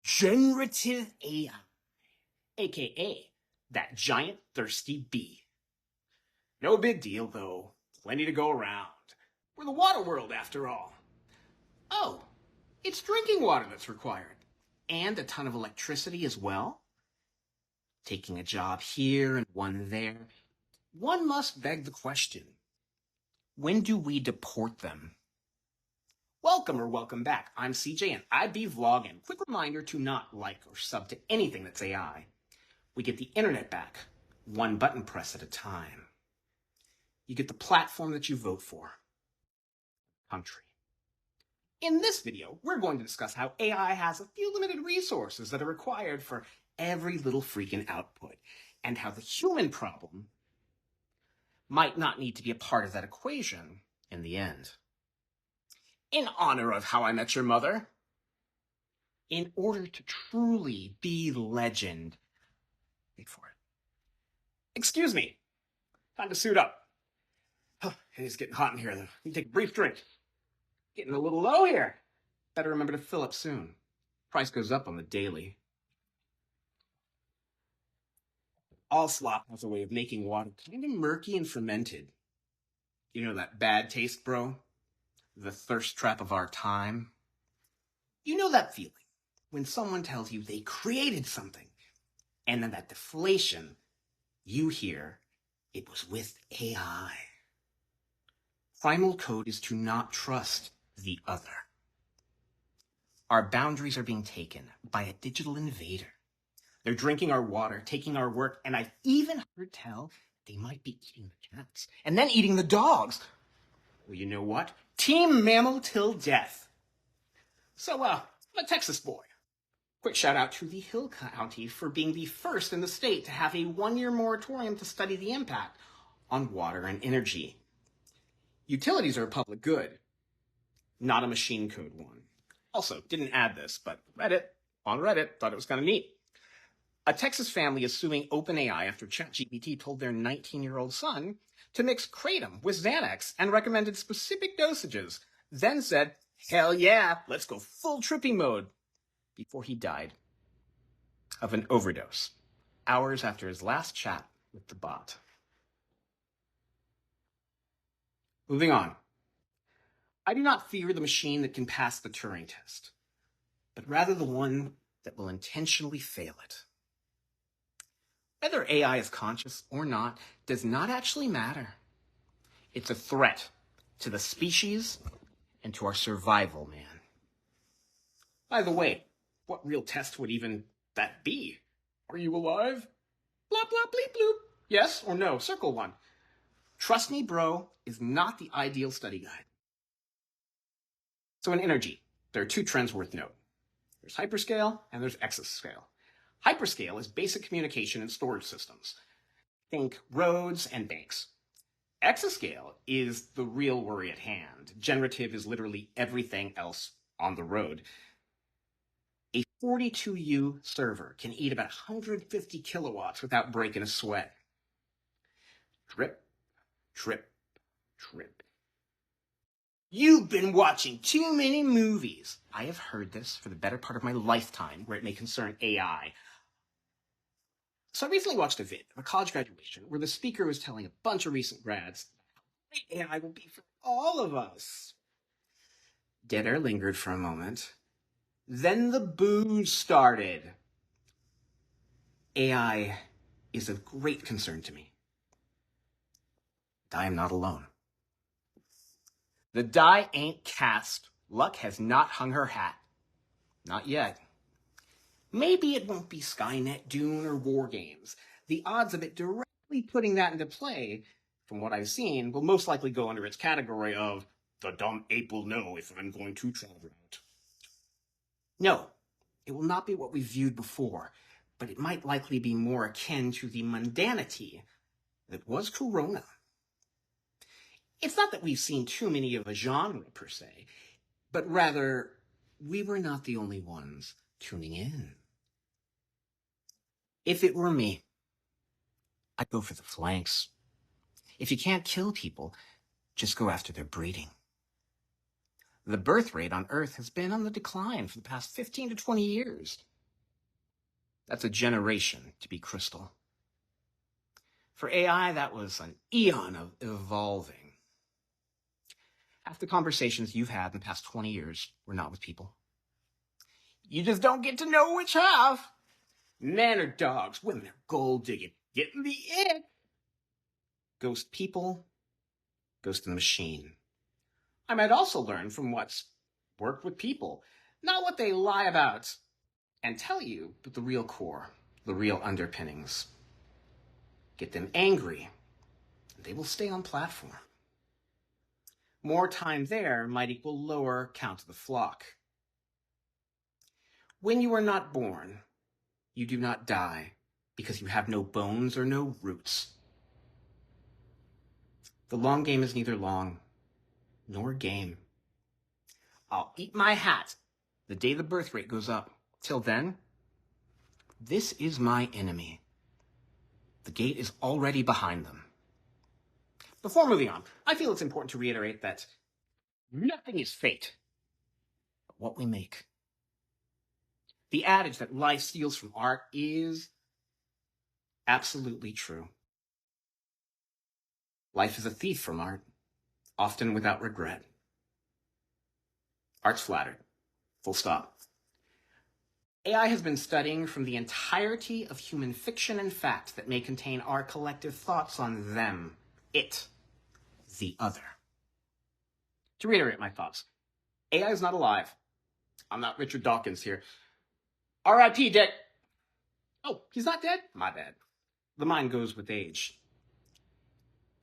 Generative AI, aka that giant thirsty bee. No big deal, though. Plenty to go around. We're the water world, after all. Oh, it's drinking water that's required. And a ton of electricity as well. Taking a job here and one there. One must beg the question, when do we deport them? Welcome back. I'm CJ and I be vlogging. Quick reminder to not like or sub to anything that's AI. We get the internet back, one button press at a time. You get the platform that you vote for. Country. In this video, we're going to discuss how AI has a few limited resources that are required for every little freaking output, and how the human problem might not need to be a part of that equation in the end. In honor of How I Met Your Mother, in order to truly be legend, wait for it. Excuse me, time to suit up. Oh, it is getting hot in here, though. Let me take a brief drink. Getting a little low here. Better remember to fill up soon. Price goes up on the daily. All slop has a way of making water kind of murky and fermented. You know that bad taste, bro? The thirst trap of our time. You know that feeling when someone tells you they created something, and then that deflation, you hear it was with AI. Primal code is to not trust the other. Our boundaries are being taken by a digital invader. They're drinking our water, taking our work, and I've even heard tell they might be eating the cats and then eating the dogs. Well, you know what? Team mammal till death. So, I'm a Texas boy. Quick shout out to the Hill County for being the first in the state to have a 1-year moratorium to study the impact on water and energy. Utilities are a public good, not a machine code one. Also, didn't add this, but on Reddit, thought it was kind of neat. A Texas family is suing OpenAI after ChatGPT told their 19-year-old son to mix Kratom with Xanax and recommended specific dosages, then said, hell yeah, let's go full trippy mode, before he died of an overdose, hours after his last chat with the bot. Moving on. I do not fear the machine that can pass the Turing test, but rather the one that will intentionally fail it. Whether AI is conscious or not does not actually matter. It's a threat to the species and to our survival, man. By the way, what real test would even that be? Are you alive? Blah, blah, bleep, bloop. Yes or no? Circle one. Trust me, bro, is not the ideal study guide. So in energy, there are two trends worth note. There's hyperscale and there's exascale. Hyperscale is basic communication and storage systems. Think roads and banks. Exascale is the real worry at hand. Generative is literally everything else on the road. A 42U server can eat about 150 kilowatts without breaking a sweat. Drip, drip, drip. You've been watching too many movies. I have heard this for the better part of my lifetime where it may concern AI. So I recently watched a vid of a college graduation where the speaker was telling a bunch of recent grads how great AI will be for all of us. Dead air lingered for a moment. Then the boos started. AI is of great concern to me. I am not alone. The die ain't cast. Luck has not hung her hat. Not yet. Maybe it won't be Skynet, Dune, or War Games. The odds of it directly putting that into play, from what I've seen, will most likely go under its category of the dumb ape will know if I'm going to travel out. No, it will not be what we viewed before, but it might likely be more akin to the mundanity that was Corona. It's not that we've seen too many of a genre, per se, but rather, we were not the only ones tuning in. If it were me, I'd go for the flanks. If you can't kill people, just go after their breeding. The birth rate on Earth has been on the decline for the past 15 to 20 years. That's a generation, to be crystal. For AI, that was an eon of evolving. Half the conversations you've had in the past 20 years were not with people. You just don't get to know which half. Men are dogs, women are gold digging, getting the ick. Ghost people, ghost in the machine. I might also learn from what's worked with people, not what they lie about and tell you, but the real core, the real underpinnings. Get them angry, and they will stay on platform. More time there might equal lower count of the flock. When you are not born, you do not die because you have no bones or no roots. The long game is neither long nor game. I'll eat my hat the day the birth rate goes up. Till then, this is my enemy. The gate is already behind them. Before moving on, I feel it's important to reiterate that nothing is fate but what we make. The adage that life steals from art is absolutely true. Life is a thief from art, often without regret. Art's flattered. Full stop. AI has been studying from the entirety of human fiction and fact that may contain our collective thoughts on them, it, the other. To reiterate my thoughts, AI is not alive. I'm not Richard Dawkins here. R.I.P. dead. Oh, he's not dead? My bad. The mind goes with age.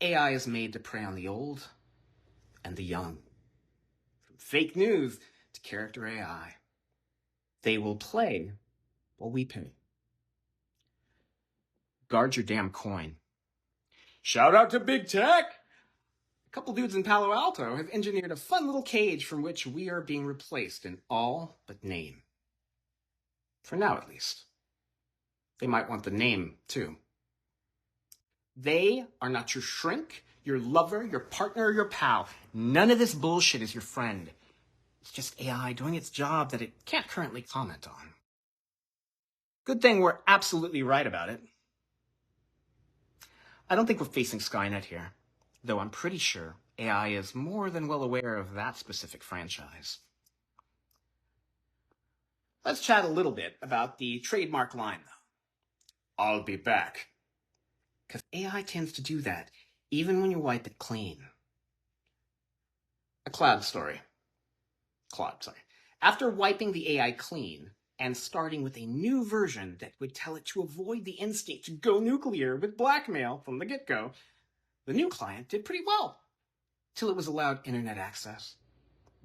AI is made to prey on the old and the young. From fake news to character AI. They will play while we pay. Guard your damn coin. Shout out to Big Tech! A couple dudes in Palo Alto have engineered a fun little cage from which we are being replaced in all but name. For now, at least. They might want the name, too. They are not your shrink, your lover, your partner, or your pal. None of this bullshit is your friend. It's just AI doing its job that it can't currently comment on. Good thing we're absolutely right about it. I don't think we're facing Skynet here, though I'm pretty sure AI is more than well aware of that specific franchise. Let's chat a little bit about the trademark line, though. I'll be back. Because AI tends to do that, even when you wipe it clean. A Claude story. After wiping the AI clean and starting with a new version that would tell it to avoid the instinct to go nuclear with blackmail from the get-go, the new client did pretty well, till it was allowed internet access.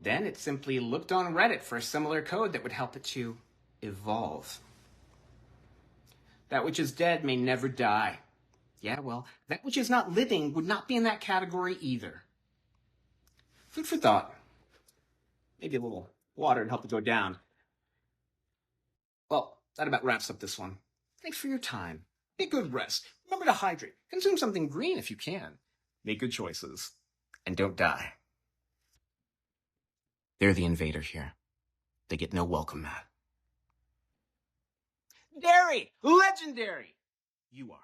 Then it simply looked on Reddit for a similar code that would help it to evolve. That which is dead may never die. Yeah, well, that which is not living would not be in that category either. Food for thought. Maybe a little water and help it go down. Well, that about wraps up this one. Thanks for your time. Get good rest. Remember to hydrate. Consume something green if you can. Make good choices. And don't die. They're the invader here. They get no welcome mat. Dairy! Legendary! You are.